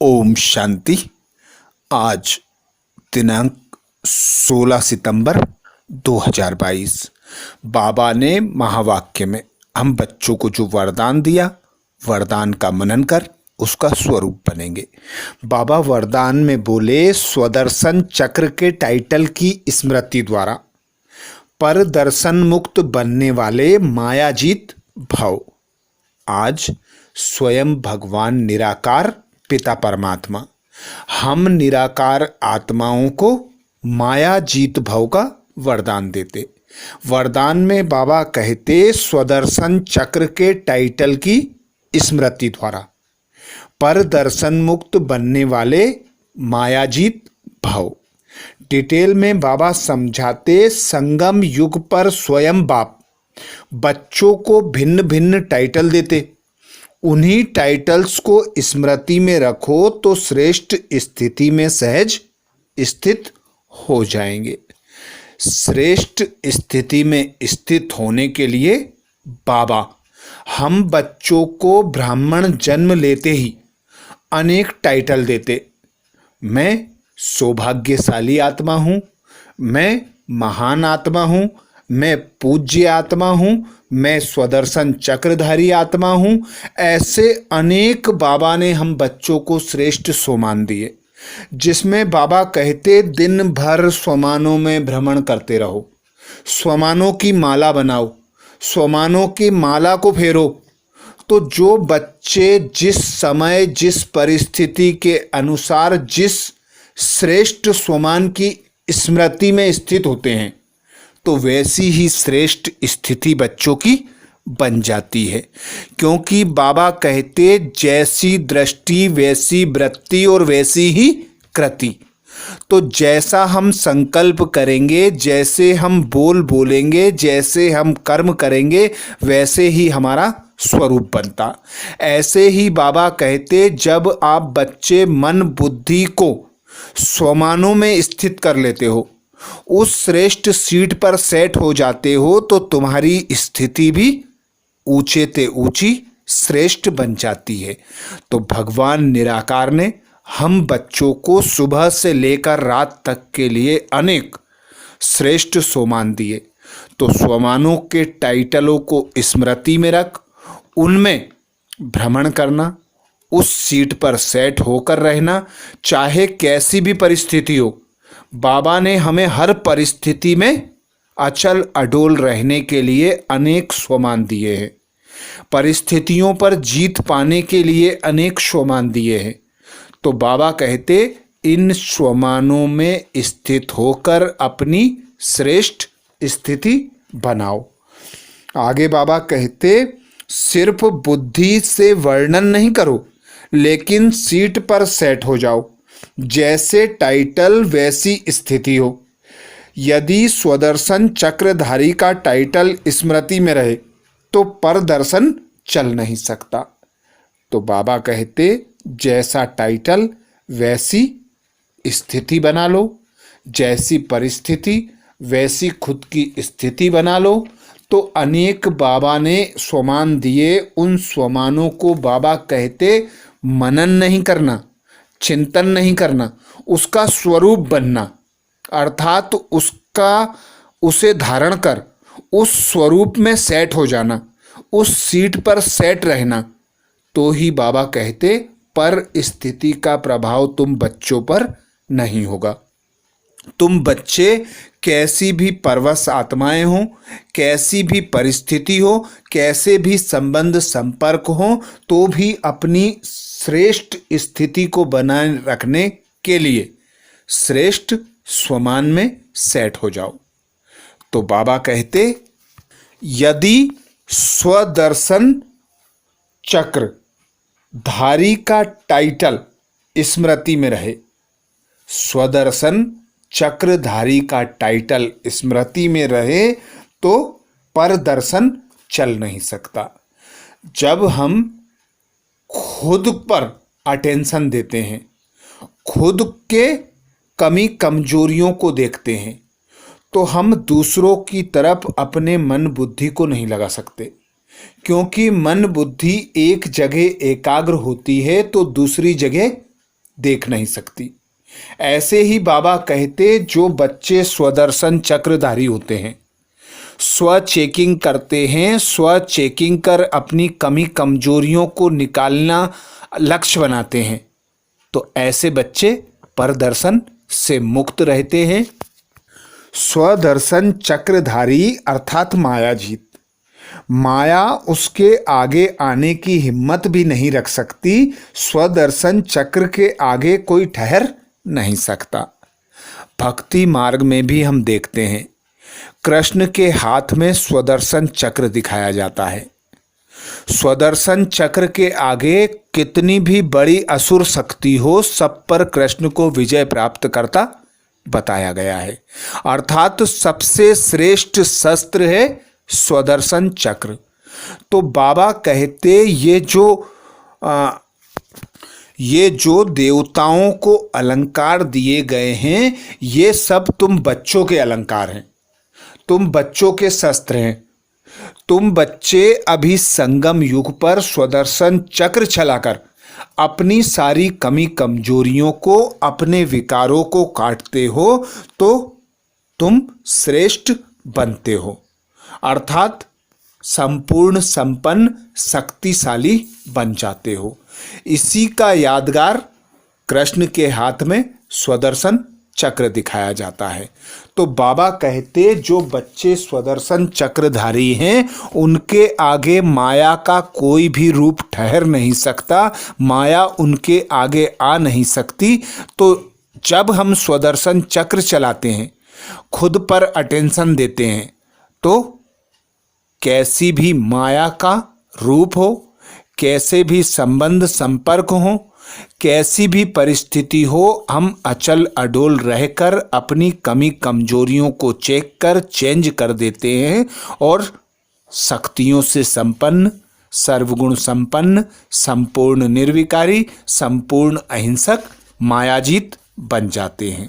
ओम शांति। आज दिनांक 16 सितंबर 2022। बाबा ने महावाक्य में हम बच्चों को जो वरदान दिया, वरदान का मनन कर उसका स्वरूप बनेंगे। बाबा वरदान में बोले, स्वदर्शन चक्र के टाइटल की स्मृति द्वारा पर दर्शन मुक्त बनने वाले मायाजीत भव। आज स्वयं भगवान निराकार पिता परमात्मा हम निराकार आत्माओं को माया जीत भव का वरदान देते। वरदान में बाबा कहते, स्वदर्शन चक्र के टाइटल की स्मृति द्वारा पर दर्शन मुक्त बनने वाले मायाजीत भव। डिटेल में बाबा समझाते, संगम युग पर स्वयं बाप बच्चों को भिन्न भिन्न टाइटल देते। उन्हीं टाइटल्स को स्मृति में रखो तो श्रेष्ठ स्थिति में सहज स्थित हो जाएंगे। श्रेष्ठ स्थिति में स्थित होने के लिए बाबा हम बच्चों को ब्राह्मण जन्म लेते ही अनेक टाइटल देते। मैं सौभाग्यशाली आत्मा हूँ, मैं महान आत्मा हूँ, मैं पूज्य आत्मा हूँ, मैं स्वदर्शन चक्रधारी आत्मा हूँ। ऐसे अनेक बाबा ने हम बच्चों को श्रेष्ठ सोमान दिए, जिसमें बाबा कहते, दिन भर स्वमानों में भ्रमण करते रहो, स्वमानों की माला बनाओ, स्वमानों की माला को फेरो। तो जो बच्चे जिस समय जिस परिस्थिति के अनुसार जिस श्रेष्ठ स्वमान की स्मृति में स्थित होते हैं, तो वैसी ही श्रेष्ठ स्थिति बच्चों की बन जाती है। क्योंकि बाबा कहते, जैसी दृष्टि वैसी वृत्ति और वैसी ही कृति। तो जैसा हम संकल्प करेंगे, जैसे हम बोलेंगे, जैसे हम कर्म करेंगे, वैसे ही हमारा स्वरूप बनता। ऐसे ही बाबा कहते, जब आप बच्चे मन बुद्धि को स्वमानों में स्थित कर लेते हो, उस श्रेष्ठ सीट पर सेट हो जाते हो, तो तुम्हारी स्थिति भी ऊंचे ते ऊंची श्रेष्ठ बन जाती है। तो भगवान निराकार ने हम बच्चों को सुबह से लेकर रात तक के लिए अनेक श्रेष्ठ सोमान दिए। तो स्वमानों के टाइटलों को स्मृति में रख, उनमें भ्रमण करना, उस सीट पर सेट होकर रहना, चाहे कैसी भी परिस्थिति हो। बाबा ने हमें हर परिस्थिति में अचल अडोल रहने के लिए अनेक स्वमान दिए हैं। परिस्थितियों पर जीत पाने के लिए अनेक स्वमान दिए हैं। तो बाबा कहते, इन स्वमानों में स्थित होकर अपनी श्रेष्ठ स्थिति बनाओ। आगे बाबा कहते, सिर्फ बुद्धि से वर्णन नहीं करो, लेकिन सीट पर सेट हो जाओ। जैसे टाइटल वैसी स्थिति हो। यदि स्वदर्शन चक्रधारी का टाइटल स्मृति में रहे तो पर दर्शन चल नहीं सकता। तो बाबा कहते, जैसा टाइटल वैसी स्थिति बना लो, जैसी परिस्थिति वैसी खुद की स्थिति बना लो। तो अनेक बाबा ने स्वमान दिए, उन स्वमानों को बाबा कहते, मनन नहीं करना, चिंतन नहीं करना, उसका स्वरूप बनना, अर्थात उसे धारण कर उस स्वरूप में सेट हो जाना, उस सीट पर सेट रहना। तो ही बाबा कहते, पर स्थिति का प्रभाव तुम बच्चों पर नहीं होगा। तुम बच्चे कैसी भी परवश आत्माएं हो, कैसी भी परिस्थिति हो, कैसे भी संबंध संपर्क हो, तो भी अपनी श्रेष्ठ स्थिति को बनाए रखने के लिए श्रेष्ठ स्वमान में सेट हो जाओ। तो बाबा कहते, यदि स्वदर्शन चक्र धारी का टाइटल स्मृति में रहे, स्वदर्शन चक्रधारी का टाइटल स्मृति में रहे, तो पर दर्शन चल नहीं सकता। जब हम खुद पर अटेंशन देते हैं, खुद के कमी कमजोरियों को देखते हैं, तो हम दूसरों की तरफ अपने मन बुद्धि को नहीं लगा सकते। क्योंकि मन बुद्धि एक जगह एकाग्र होती है तो दूसरी जगह देख नहीं सकती। ऐसे ही बाबा कहते जो बच्चे स्वदर्शन चक्रधारी होते हैं, स्व चेकिंग करते हैं, स्व चेकिंग कर अपनी कमी कमजोरियों को निकालना लक्ष्य बनाते हैं, तो ऐसे बच्चे परदर्शन से मुक्त रहते हैं। स्वदर्शन चक्रधारी अर्थात मायाजीत, माया उसके आगे आने की हिम्मत भी नहीं रख सकती। स्वदर्शन चक्र के आगे कोई ठहर नहीं सकता। भक्ति मार्ग में भी हम देखते हैं कृष्ण के हाथ में स्वदर्शन चक्र दिखाया जाता है। स्वदर्शन चक्र के आगे कितनी भी बड़ी असुर शक्ति हो, सब पर कृष्ण को विजय प्राप्त करता बताया गया है। अर्थात सबसे श्रेष्ठ शस्त्र है स्वदर्शन चक्र। तो बाबा कहते ये जो देवताओं को अलंकार दिए गए हैं, ये सब तुम बच्चों के अलंकार हैं, तुम बच्चों के शस्त्र हैं। तुम बच्चे अभी संगम युग पर स्वदर्शन चक्र चलाकर अपनी सारी कमी कमजोरियों को, अपने विकारों को काटते हो तो तुम श्रेष्ठ बनते हो, अर्थात संपूर्ण संपन्न शक्तिशाली बन जाते हो। इसी का यादगार कृष्ण के हाथ में स्वदर्शन चक्र दिखाया जाता है। तो बाबा कहते जो बच्चे स्वदर्शन चक्रधारी हैं, उनके आगे माया का कोई भी रूप ठहर नहीं सकता, माया उनके आगे आ नहीं सकती। तो जब हम स्वदर्शन चक्र चलाते हैं, खुद पर अटेंशन देते हैं, तो कैसी भी माया का रूप हो, कैसे भी संबंध संपर्क हो, कैसी भी परिस्थिति हो, हम अचल अडोल रहकर अपनी कमी कमजोरियों को चेक कर चेंज कर देते हैं और शक्तियों से संपन्न, सर्वगुण संपन्न, संपूर्ण निर्विकारी, संपूर्ण अहिंसक, मायाजीत बन जाते हैं।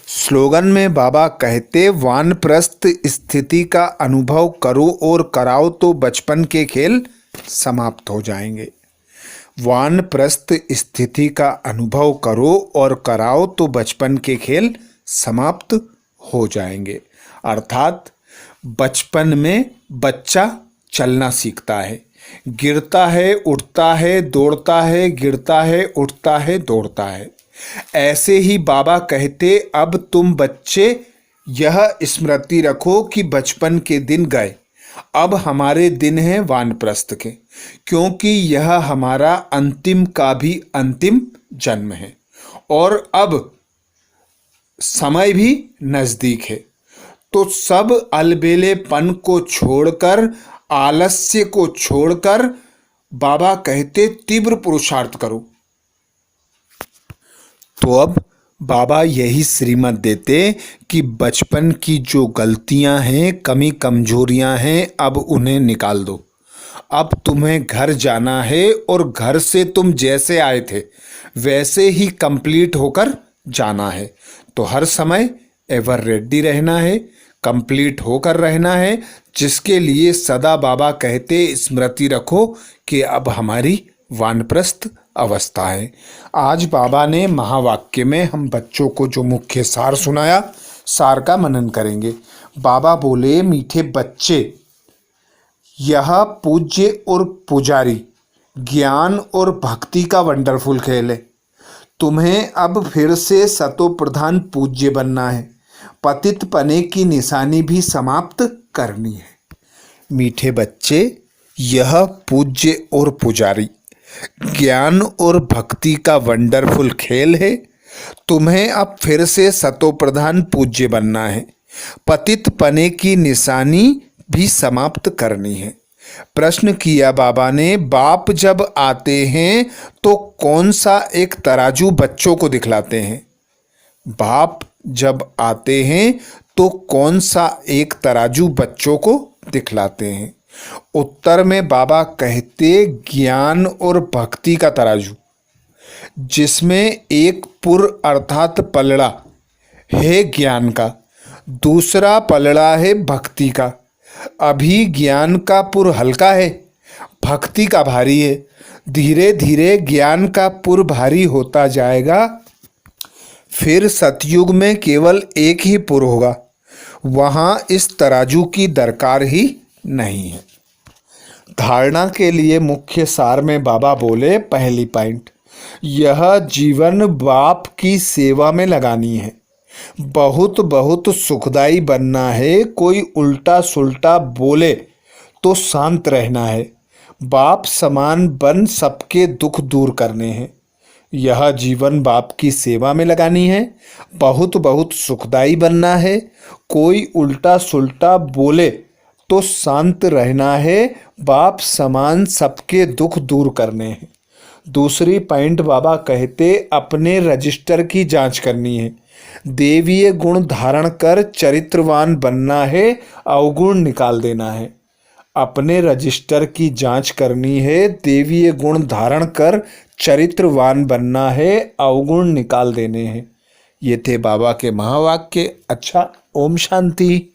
स्लोगन में बाबा कहते वानप्रस्थ स्थिति का अनुभव करो और कराओ तो बचपन के खेल समाप्त हो जाएंगे। वानप्रस्थ स्थिति का अनुभव करो और कराओ तो बचपन के खेल समाप्त हो जाएंगे। अर्थात बचपन में बच्चा चलना सीखता है, गिरता है, उठता है, दौड़ता है, गिरता है, उठता है, दौड़ता है। ऐसे ही बाबा कहते अब तुम बच्चे यह स्मृति रखो कि बचपन के दिन गए, अब हमारे दिन हैं वानप्रस्थ के, क्योंकि यह हमारा अंतिम का भी अंतिम जन्म है और अब समय भी नजदीक है। तो सब अलबेलेपन को छोड़कर, आलस्य को छोड़कर बाबा कहते तीव्र पुरुषार्थ करो। तो अब बाबा यही श्रीमत देते कि बचपन की जो गलतियां हैं, कमी कमजोरियां हैं, अब उन्हें निकाल दो। अब तुम्हें घर जाना है और घर से तुम जैसे आए थे वैसे ही कंप्लीट होकर जाना है। तो हर समय एवर रेडी रहना है, कंप्लीट होकर रहना है, जिसके लिए सदा बाबा कहते स्मृति रखो कि अब हमारी वानप्रस्थ अवस्था है। आज बाबा ने महावाक्य में हम बच्चों को जो मुख्य सार सुनाया, सार का मनन करेंगे। बाबा बोले मीठे बच्चे, यह पूज्य और पुजारी, ज्ञान और भक्ति का वंडरफुल खेल है। तुम्हें अब फिर से सतो प्रधान पूज्य बनना है, पतित पने की निशानी भी समाप्त करनी है। मीठे बच्चे, यह पूज्य और पुजारी, ज्ञान और भक्ति का वंडरफुल खेल है। तुम्हें अब फिर से सतो प्रधान पूज्य बनना है, पतित पने की निशानी भी समाप्त करनी है। प्रश्न किया बाबा ने, बाप जब आते हैं तो कौन सा एक तराजू बच्चों को दिखलाते हैं? बाप जब आते हैं तो कौन सा एक तराजू बच्चों को दिखलाते हैं? उत्तर में बाबा कहते ज्ञान और भक्ति का तराजू, जिसमें एक पुर अर्थात पलड़ा है ज्ञान का, दूसरा पलड़ा है भक्ति का। अभी ज्ञान का पुर हल्का है, भक्ति का भारी है, धीरे धीरे ज्ञान का पुर भारी होता जाएगा। फिर सतयुग में केवल एक ही पुर होगा, वहाँ इस तराजू की दरकार ही नहीं है। धारणा के लिए मुख्य सार में बाबा बोले, पहली पॉइंट, यह जीवन बाप की सेवा में लगानी है। बहुत बहुत सुखदाई बनना है। कोई उल्टा सुल्टा बोले तो शांत रहना है। बाप समान बन सबके दुख दूर करने हैं। यह जीवन बाप की सेवा में लगानी है। बहुत बहुत सुखदाई बनना है। कोई उल्टा सुल्टा बोले तो शांत रहना है। बाप समान सबके दुख दूर करने हैं। दूसरी पॉइंट बाबा कहते, अपने रजिस्टर की जांच करनी है। देवीय गुण धारण कर चरित्रवान बनना है, अवगुण निकाल देना है। अपने रजिस्टर की जांच करनी है, देवीय गुण धारण कर चरित्रवान बनना है, अवगुण निकाल देने हैं। ये थे बाबा के महावाक्य। अच्छा, ओम शांति।